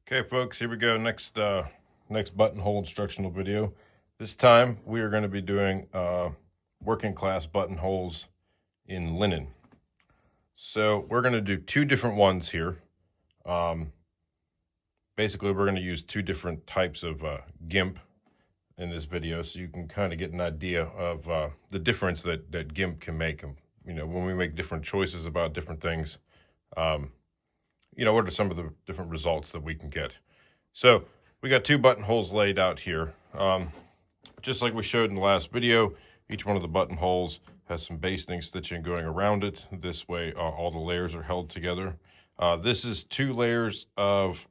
Okay, folks, here we go. Next buttonhole instructional video. This time we are going to be doing working class buttonholes in linen. So we're going to do two different ones here. Basically, we're going to use two different types of GIMP in this video, so you can kind of get an idea of the difference that GIMP can make. When we make different choices about different things, what are some of the different results that we can get. So we got two buttonholes laid out here. Just like we showed in the last video, each one of the buttonholes has some basting stitching going around it. This way all the layers are held together. This is two layers of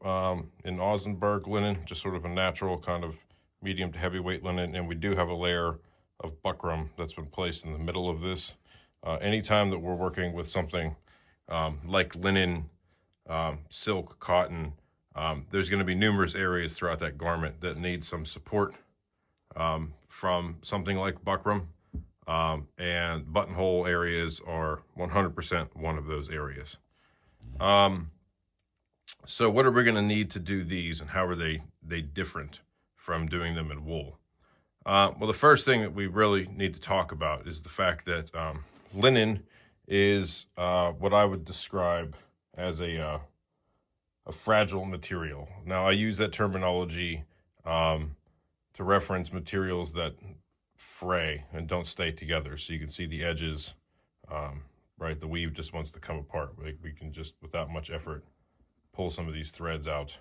in Ausenberg linen, just sort of a natural kind of medium to heavyweight linen, and we do have a layer of buckram that's been placed in the middle of this. Anytime that we're working with something like linen, silk, cotton, there's going to be numerous areas throughout that garment that need some support from something like buckram, and buttonhole areas are 100% one of those areas. So what are we going to need to do these, and how are they different from doing them in wool? Well, the first thing that we really need to talk about is the fact that linen is what I would describe as a fragile material. Now, I use that terminology to reference materials that fray and don't stay together. So you can see the edges, right? The weave just wants to come apart. We can just, without much effort, pull some of these threads out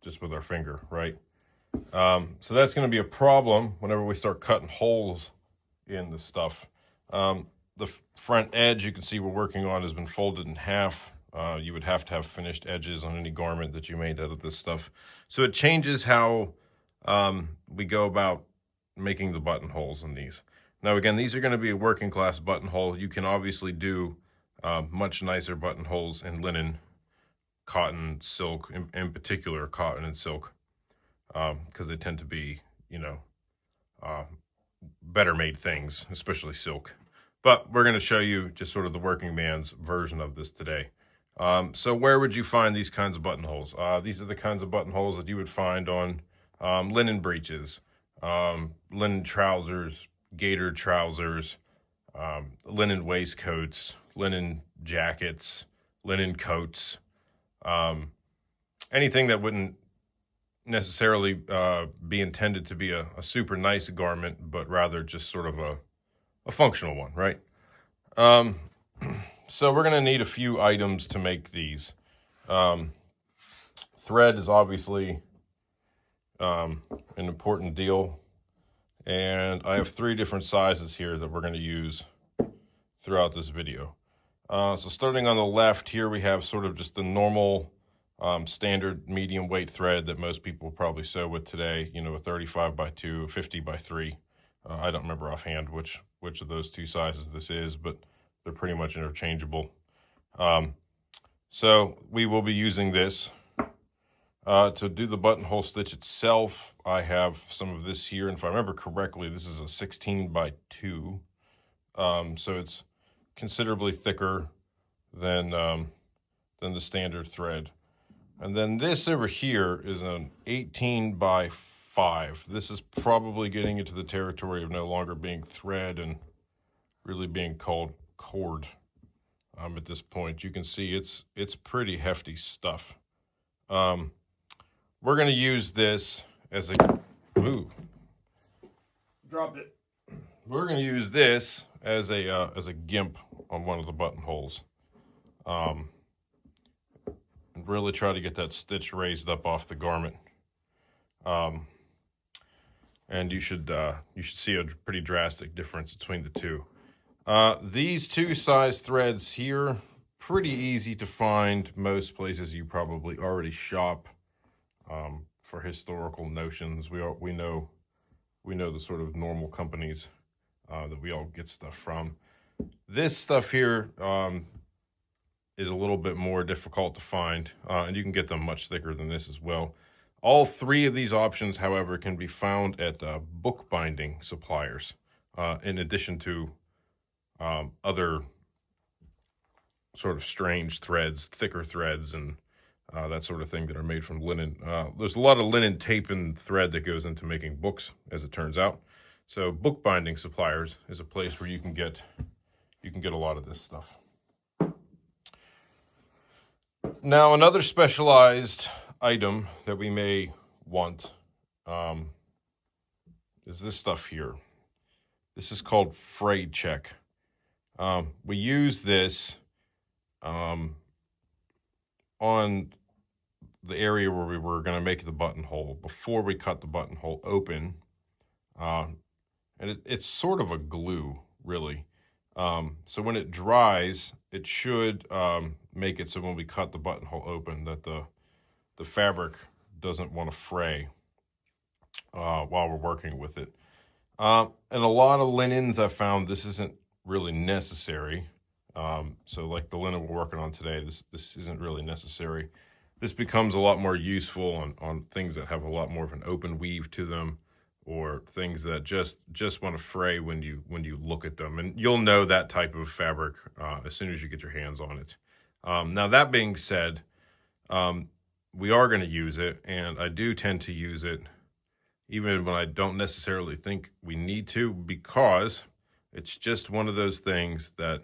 just with our finger, right? So that's going to be a problem whenever we start cutting holes in the stuff. The front edge, you can see we're working on, has been folded in half. You would have to have finished edges on any garment that you made out of this stuff. So it changes how we go about making the buttonholes in these. Now, again, these are going to be a working class buttonhole. You can obviously do much nicer buttonholes in linen, cotton, silk, in particular cotton and silk, because they tend to be, better made things, especially silk. But we're going to show you just sort of the working man's version of this today. So where would you find these kinds of buttonholes? These are the kinds of buttonholes that you would find on linen breeches, linen trousers, gaitered trousers, linen waistcoats, linen jackets, linen coats, anything that wouldn't necessarily be intended to be a super nice garment, but rather just sort of a functional one, right? So we're going to need a few items to make these. Thread is obviously an important deal. And I have three different sizes here that we're going to use throughout this video. So starting on the left here, we have sort of just the normal standard medium weight thread that most people probably sew with today. A 35 by 2, 50 by 3. I don't remember offhand which of those two sizes this is, but they're pretty much interchangeable. So we will be using this. To do the buttonhole stitch itself, I have some of this here, and if I remember correctly, this is a 16 by 2. So it's considerably thicker than the standard thread. And then this over here is an 18 by 5. This is probably getting into the territory of no longer being thread and really being called cord. At this point, you can see it's pretty hefty stuff. We're going to use this as dropped it. We're going to use this as a gimp on one of the buttonholes. And really try to get that stitch raised up off the garment. And you should see a pretty drastic difference between the two. These two size threads here, pretty easy to find most places you probably already shop. For historical notions, we know the sort of normal companies that we all get stuff from. This stuff here is a little bit more difficult to find, and you can get them much thicker than this as well. All three of these options, however, can be found at bookbinding suppliers, in addition to other sort of strange threads, thicker threads, and that sort of thing, that are made from linen. There's a lot of linen tape and thread that goes into making books, as it turns out. So bookbinding suppliers is a place where you can get a lot of this stuff. Now, another specialized item that we may want is this stuff here. This is called fray check. We use this on the area where we were going to make the buttonhole before we cut the buttonhole open. And it's sort of a glue, really. So when it dries, it should make it so when we cut the buttonhole open that the fabric doesn't want to fray while we're working with it. And a lot of linens, I've found this isn't really necessary. So like the linen we're working on today, this isn't really necessary. This becomes a lot more useful on things that have a lot more of an open weave to them, or things that just want to fray when you look at them. And you'll know that type of fabric as soon as you get your hands on it. Now, that being said, we are going to use it, and I do tend to use it even when I don't necessarily think we need to, because it's just one of those things that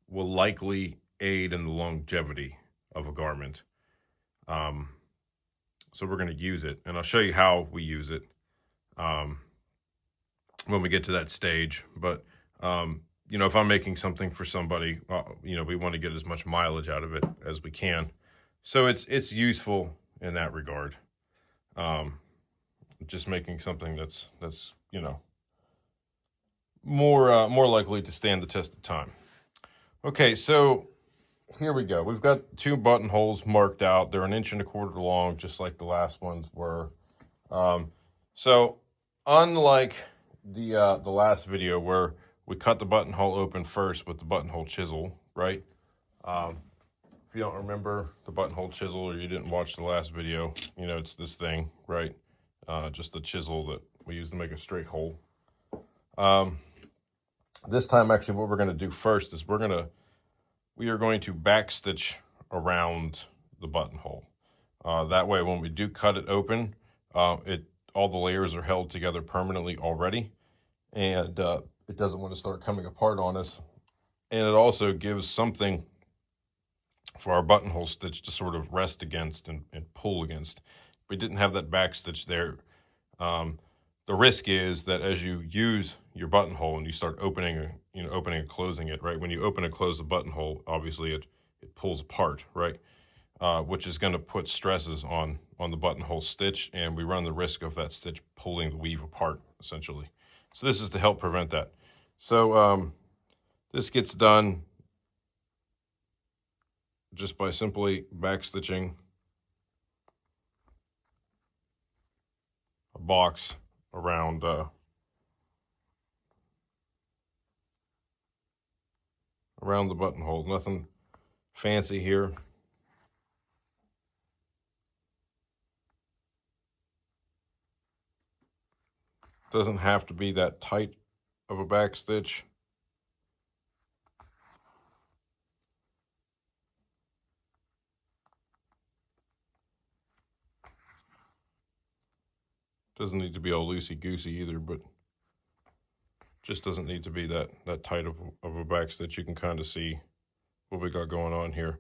will likely aid in the longevity of a garment. So we're going to use it, and I'll show you how we use it when we get to that stage. But if I'm making something for somebody, we want to get as much mileage out of it as we can. So it's useful in that regard. Just making something that's more likely to stand the test of time. Okay, so here we go. We've got 2 buttonholes marked out. They're 1.25 inches long, just like the last ones were. So unlike the last video where we cut the buttonhole open first with the buttonhole chisel, right? If you don't remember the buttonhole chisel, or you didn't watch the last video, it's this thing, right? Just a chisel that we use to make a straight hole. This time, actually, what we're going to do first is we are going to backstitch around the buttonhole. That way, when we do cut it open, all the layers are held together permanently already, and it doesn't want to start coming apart on us. And it also gives something for our buttonhole stitch to sort of rest against and pull against. If we didn't have that backstitch there, the risk is that as you use your buttonhole and you start opening and closing it, right? When you open and close the buttonhole, obviously it pulls apart, right? Which is going to put stresses on the buttonhole stitch, and we run the risk of that stitch pulling the weave apart, essentially. So this is to help prevent that. So this gets done just by simply backstitching a box around around the buttonhole. Nothing fancy here. Doesn't have to be that tight of a backstitch. Doesn't need to be all loosey-goosey either, but just doesn't need to be that tight of a backstitch. You can kind of see what we got going on here.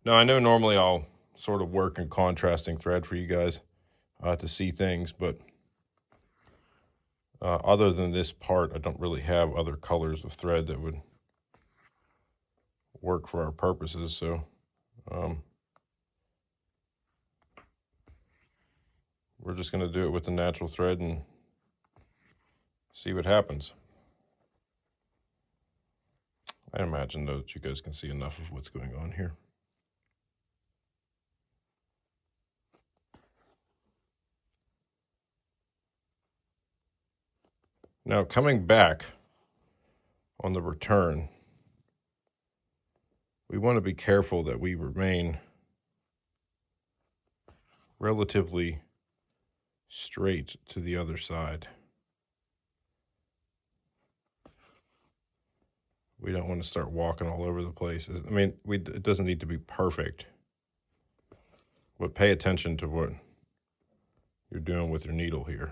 Now, I know normally I'll sort of work in contrasting thread for you guys to see things, but other than this part, I don't really have other colors of thread that would work for our purposes. So we're just going to do it with the natural thread and see what happens. I imagine, though, that you guys can see enough of what's going on here. Now, coming back on the return, we want to be careful that we remain relatively straight to the other side. We don't want to start walking all over the place. I mean, it doesn't need to be perfect, But pay attention to what you're doing with your needle here.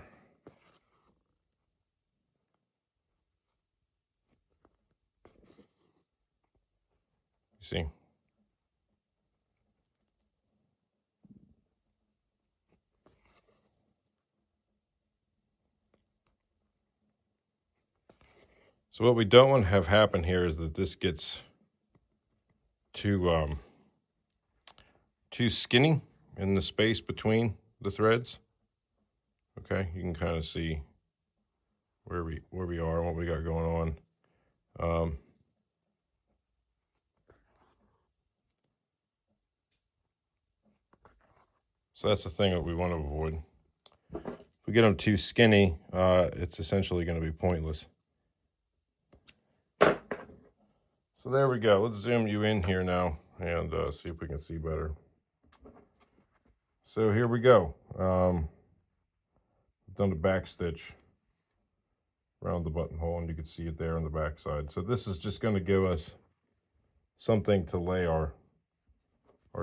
You see? So what we don't want to have happen here is that this gets too skinny in the space between the threads. Okay, you can kind of see where we are and what we got going on. So that's the thing that we want to avoid. If we get them too skinny, it's essentially going to be pointless. So there we go. Let's zoom you in here now and see if we can see better. So here we go. I've done the back stitch around the buttonhole, and you can see it there on the back side. So this is just going to give us something to lay our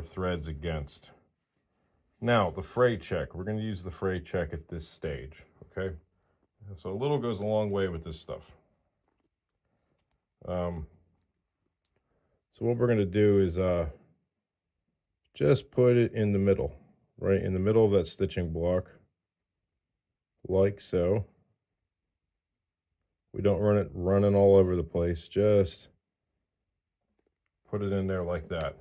threads against. Now, the fray check. We're going to use the fray check at this stage, okay? So a little goes a long way with this stuff. So what we're going to do is just put it in the middle, right in the middle of that stitching block, like so. We don't run it running all over the place, just put it in there like that.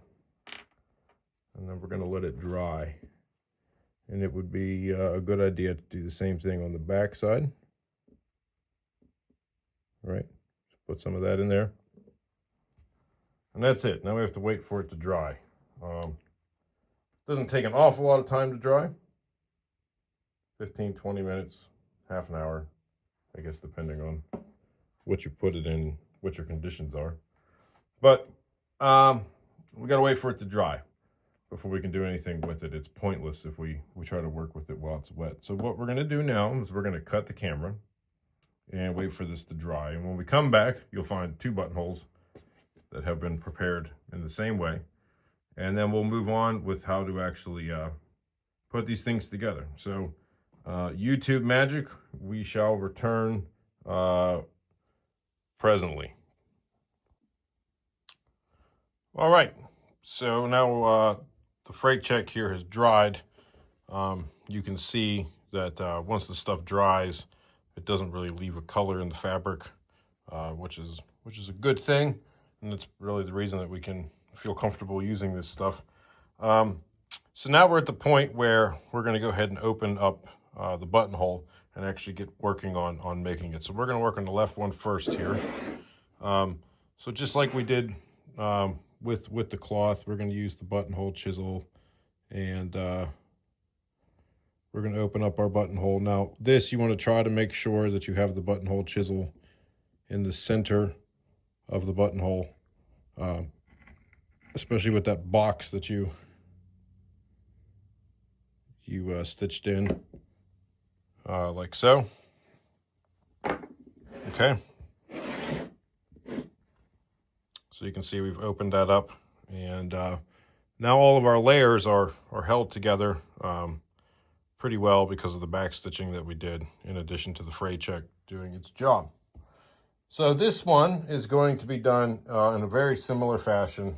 And then we're going to let it dry. And it would be a good idea to do the same thing on the back side. All right, put some of that in there. And that's it. Now we have to wait for it to dry. Doesn't take an awful lot of time to dry. 15, 20 minutes, half an hour, I guess, depending on what you put it in, what your conditions are. But we got to wait for it to dry before we can do anything with it. It's pointless if we try to work with it while it's wet. So what we're going to do now is we're going to cut the camera and wait for this to dry. And when we come back, you'll find 2 buttonholes that have been prepared in the same way. And then we'll move on with how to actually put these things together. So YouTube magic, we shall return presently. All right, so now the freight check here has dried. You can see that once the stuff dries, it doesn't really leave a color in the fabric, which is a good thing. And it's really the reason that we can feel comfortable using this stuff. So now we're at the point where we're going to go ahead and open up the buttonhole and actually get working on making it. So we're going to work on the left one first here. So just like we did with the cloth, we're going to use the buttonhole chisel, and we're going to open up our buttonhole. Now this, you want to try to make sure that you have the buttonhole chisel in the center of the buttonhole, especially with that box that you stitched in, like so. Okay. So you can see we've opened that up, and now all of our layers are held together pretty well because of the back stitching that we did, in addition to the fray check doing its job. So this one is going to be done in a very similar fashion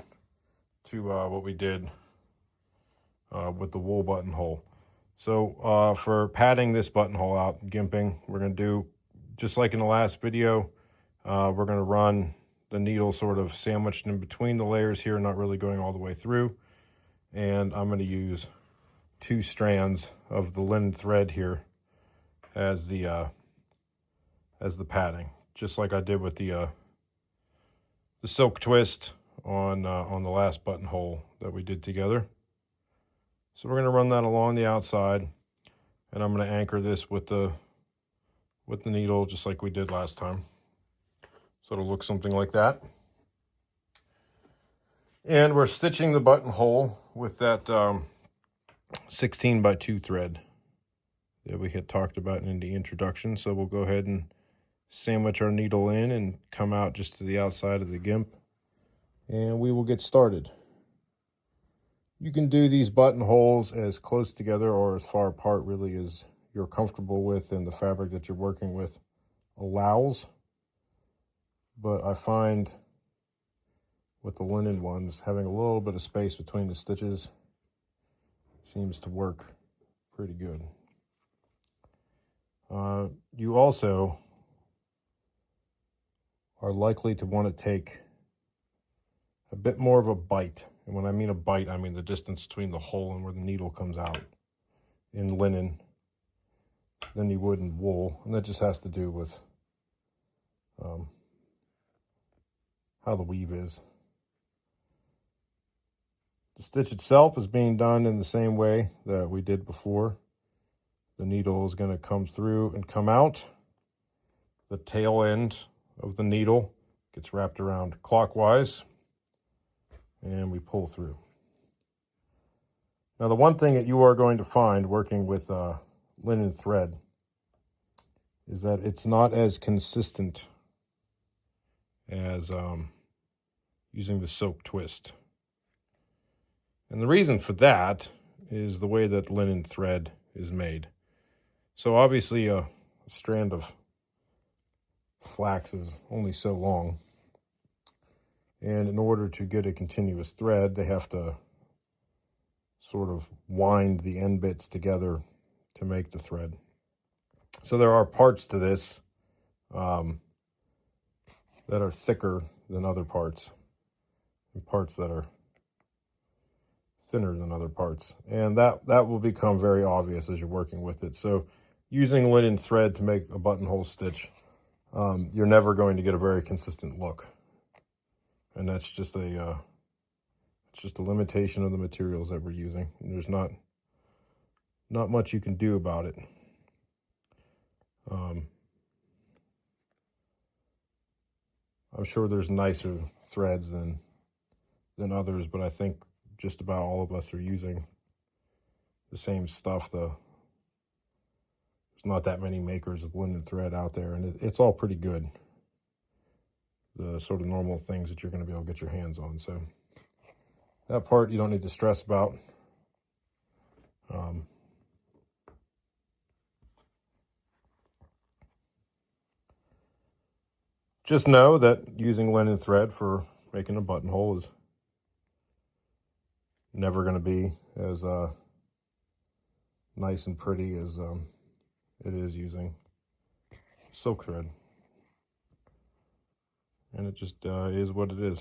to what we did with the wool buttonhole. So for padding this buttonhole out, gimping, we're going to do just like in the last video. We're going to run the needle sort of sandwiched in between the layers here, not really going all the way through. And I'm going to use 2 strands of the linen thread here as the padding, just like I did with the silk twist on the last buttonhole that we did together. So we're going to run that along the outside, and I'm going to anchor this with the needle just like we did last time. So it'll look something like that. And we're stitching the buttonhole with that 16x2 thread that we had talked about in the introduction. So we'll go ahead and sandwich our needle in and come out just to the outside of the gimp, and we will get started. You can do these buttonholes as close together or as far apart really as you're comfortable with and the fabric that you're working with allows. But I find with the linen ones, having a little bit of space between the stitches seems to work pretty good. You also are likely to want to take a bit more of a bite. And when I mean a bite, I mean the distance between the hole and where the needle comes out in linen than you would in wool. And that just has to do with how the weave is. The stitch itself is being done in the same way that we did before. The needle is going to come through and come out. The tail end of the needle gets wrapped around clockwise, and we pull through. Now, the one thing that you are going to find working with linen thread is that it's not as consistent as using the silk twist. And the reason for that is the way that linen thread is made. So obviously a strand of flax is only so long. And in order to get a continuous thread, they have to sort of wind the end bits together to make the thread. So there are parts to this that are thicker than other parts, and parts that are thinner than other parts. And that will become very obvious as you're working with it. So using linen thread to make a buttonhole stitch, you're never going to get a very consistent look. And that's just it's just a limitation of the materials that we're using. And there's not much you can do about it. I'm sure there's nicer threads than others, but I think just about all of us are using the same stuff. There's not that many makers of linen thread out there, and it's all pretty good. The sort of normal things that you're going to be able to get your hands on. So that part you don't need to stress about. Just know that using linen thread for making a buttonhole is never going to be as nice and pretty as it is using silk thread. And it just is what it is.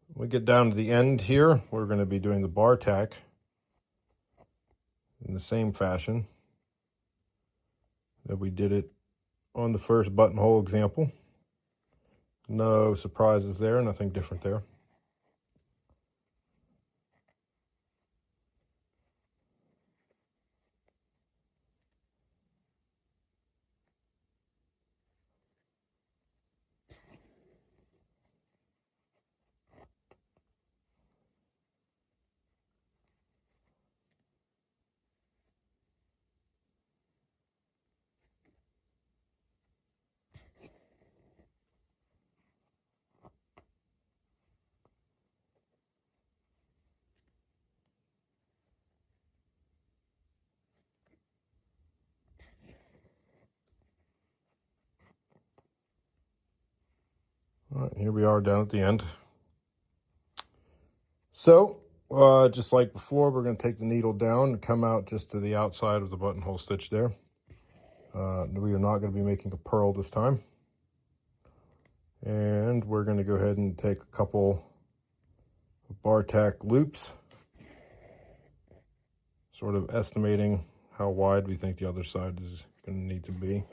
When we get down to the end here, we're going to be doing the bar tack in the same fashion that we did it on the first buttonhole example. No surprises there, nothing different there. All right, here we are down at the end. So, just like before, we're going to take the needle down and come out just to the outside of the buttonhole stitch there. We are not going to be making a purl this time. And we're going to go ahead and take a couple of bar tack loops, sort of estimating how wide we think the other side is going to need to be.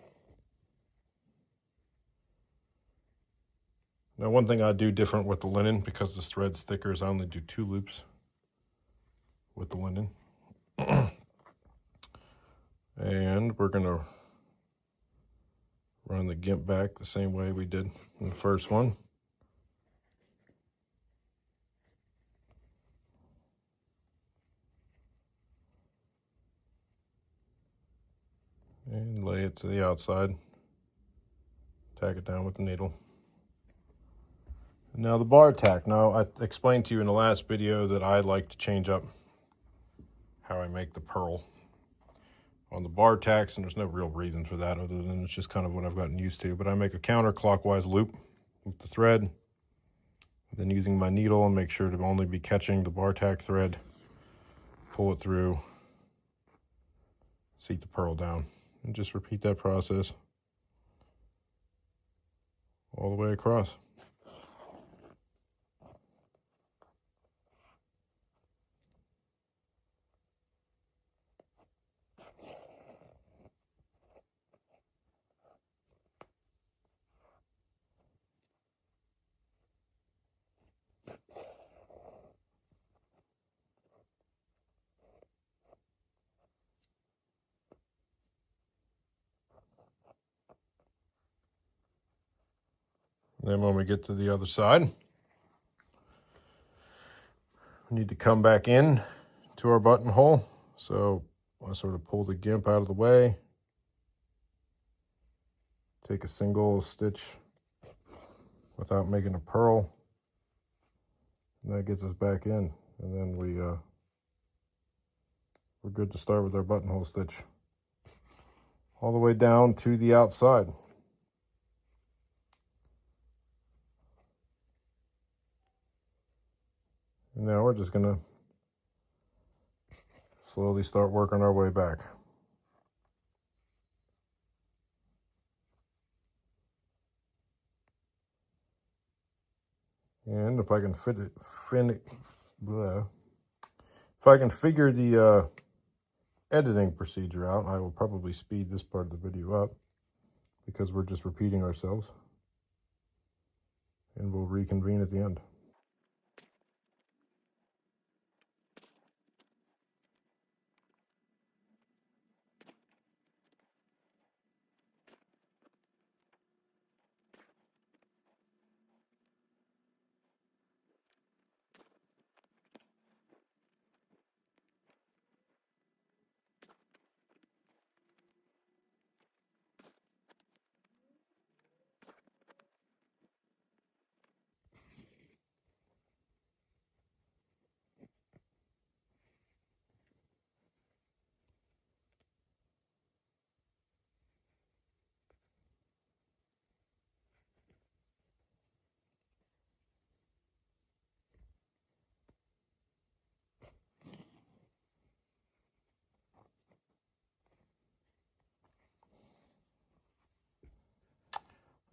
Now, one thing I do different with the linen, because this thread's thicker, is I only do 2 loops with the linen. And we're going to run the gimp back the same way we did in the first one. And lay it to the outside. tack it down with the needle. Now the bar tack. Now I explained to you in the last video that I like to change up how I make the purl on the bar tacks, and there's no real reason for that other than it's just kind of what I've gotten used to. But I make a counterclockwise loop with the thread, then using my needle and make sure to only be catching the bar tack thread, pull it through, seat the purl down, and just repeat that process all the way across. And then when we get to the other side, we need to come back in to our buttonhole. So I sort of pull the gimp out of the way, take a single stitch without making a purl, and that gets us back in. And then we're good to start with our buttonhole stitch all the way down to the outside. And now we're just gonna slowly start working our way back. And if I can if I can figure the editing procedure out, I will probably speed this part of the video up because we're just repeating ourselves. And we'll reconvene at the end.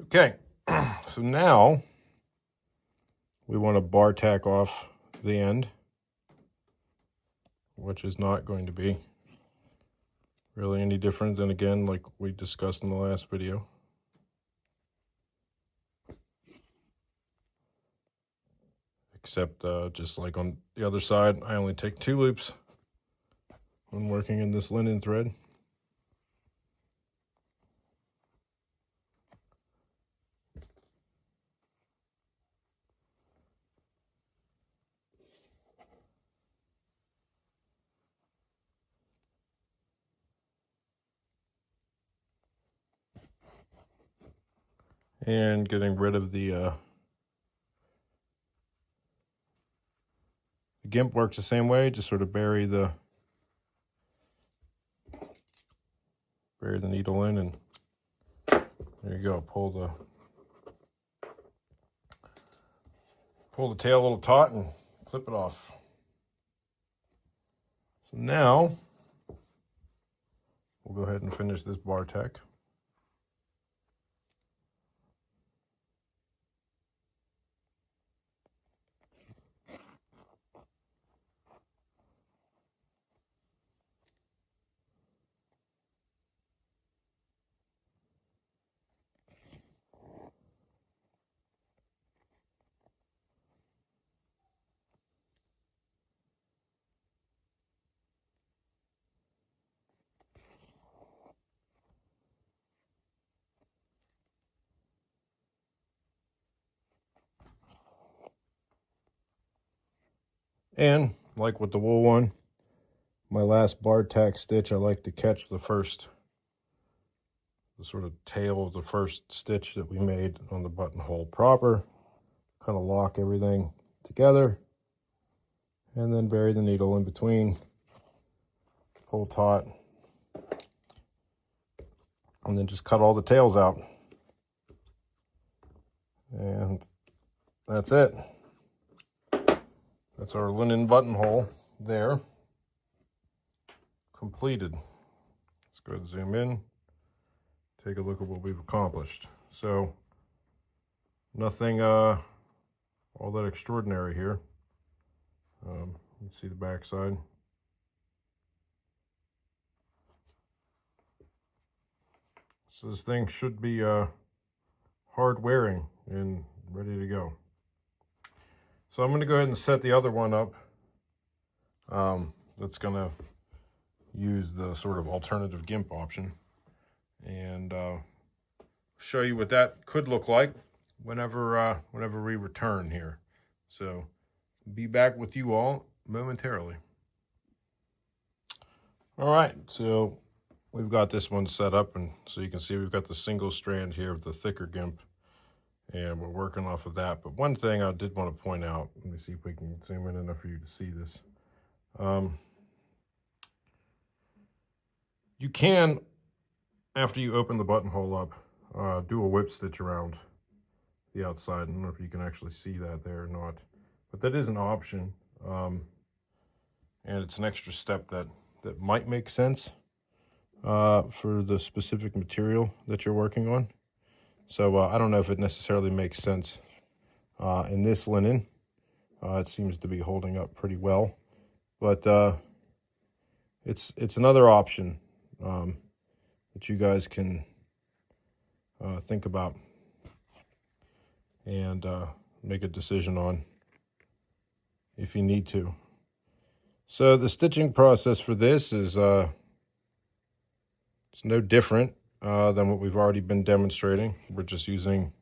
Okay, so now we want to bar tack off the end, which is not going to be really any different than, again, like we discussed in the last video. Except just like on the other side, I only take 2 loops when working in this linen thread. And getting rid of the gimp works the same way, just sort of bury the needle in, and there you go. Pull the tail a little taut and clip it off. So now we'll go ahead and finish this bar tack. And like with the wool one, my last bar tack stitch, I like to catch the first the sort of tail of the first stitch that we made on the buttonhole proper. Kind of lock everything together, and then bury the needle in between, pull taut, and then just cut all the tails out. And that's it. That's our linen buttonhole there, completed. Let's go ahead and zoom in, take a look at what we've accomplished. So nothing all that extraordinary here. You can see the back side. So this thing should be hard wearing and ready to go. So I'm going to go ahead and set the other one up. That's going to use the sort of alternative GIMP option, and show you what that could look like whenever we return here. So be back with you all momentarily. All right, so we've got this one set up, and so you can see we've got the single strand here of the thicker GIMP, and we're working off of that. But one thing I did want to point out, let me see if we can zoom in enough for you to see this. You can, after you open the buttonhole up, do a whip stitch around the outside. I don't know if you can actually see that there or not, but that is an option, and it's an extra step that might make sense for the specific material that you're working on. So I don't know if it necessarily makes sense in this linen. It seems to be holding up pretty well, but it's another option that you guys can think about and make a decision on if you need to. So the stitching process for this is it's no different than what we've already been demonstrating. We're just using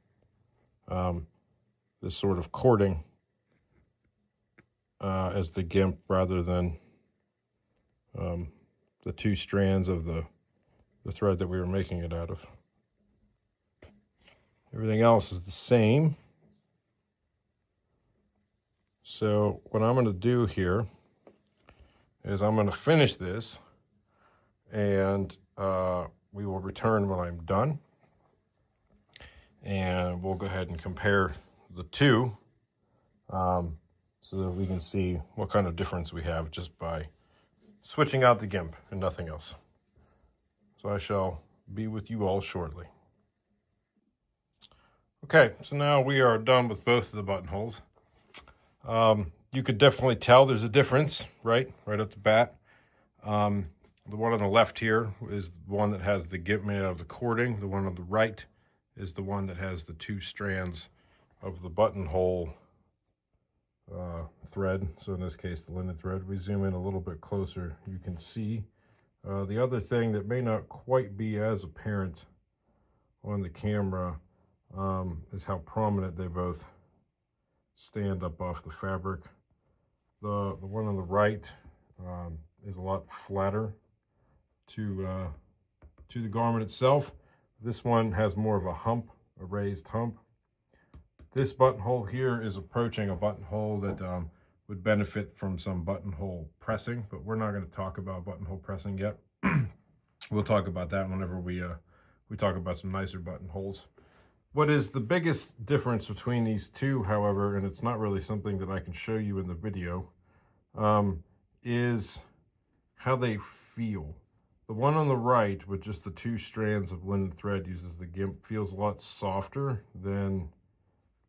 this sort of cording as the GIMP rather than the two strands of the thread that we were making it out of. Everything else is the same. So what I'm going to do here is I'm going to finish this, and we will return when I'm done, and we'll go ahead and compare the two so that we can see what kind of difference we have just by switching out the GIMP and nothing else. So I shall be with you all shortly. Okay, so now we are done with both of the buttonholes. You could definitely tell there's a difference, right at the bat. The one on the left here is the one that has the GIMP made out of the cording. The one on the right is the one that has the two strands of the buttonhole thread. So in this case, the linen thread. We zoom in a little bit closer, you can see. The other thing that may not quite be as apparent on the camera is how prominent they both stand up off the fabric. The one on the right is a lot flatter to the garment itself. This one has more of a hump, a raised hump. This buttonhole here is approaching a buttonhole that would benefit from some buttonhole pressing, but we're not going to talk about buttonhole pressing yet. We'll talk about that whenever we talk about some nicer buttonholes. What is the biggest difference between these two, however, and it's not really something that I can show you in the video, is how they feel. The one on the right, with just the two strands of linen thread, uses the GIMP, feels a lot softer than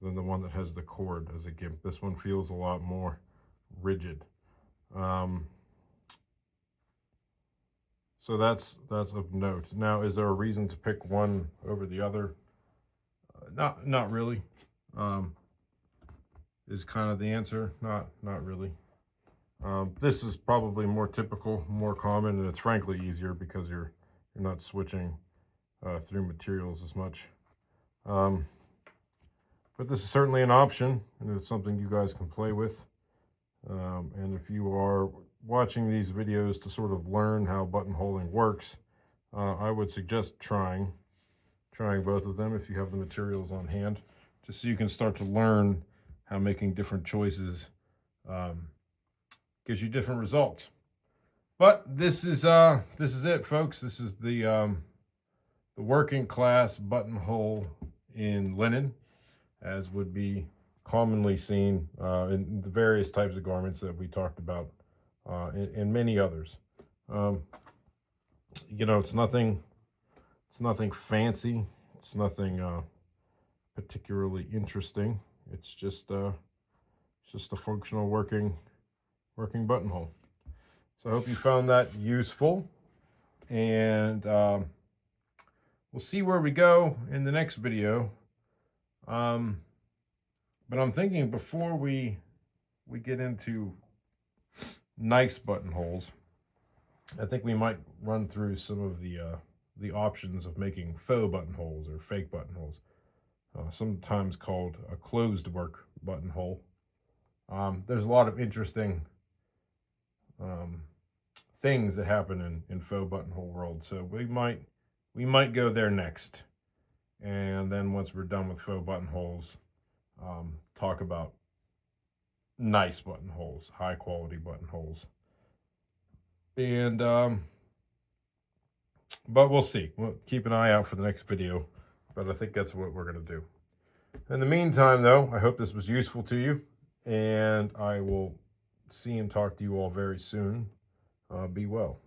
the one that has the cord as a GIMP. This one feels a lot more rigid. So that's of note. Now, is there a reason to pick one over the other? Not really. Is kind of the answer. Not really. This is probably more typical, more common, and it's frankly easier because you're not switching through materials as much. But this is certainly an option, and it's something you guys can play with. And if you are watching these videos to sort of learn how buttonholing works, I would suggest trying trying both of them if you have the materials on hand, just so you can start to learn how making different choices gives you different results. But this is it, folks. This is the working class buttonhole in linen, as would be commonly seen in the various types of garments that we talked about, and many others. You know, it's nothing fancy. It's nothing particularly interesting. It's just a functional working buttonhole. So I hope you found that useful, and we'll see where we go in the next video. But I'm thinking before we get into nice buttonholes, I think we might run through some of the options of making faux buttonholes or fake buttonholes, sometimes called a closed work buttonhole. There's a lot of interesting things that happen in faux buttonhole world, so we might go there next, and then once we're done with faux buttonholes, talk about nice buttonholes, high quality buttonholes. And but we'll see. We'll keep an eye out for the next video, but I think that's what we're going to do. In the meantime, though, I hope this was useful to you, and I will see and talk to you all very soon. Be well.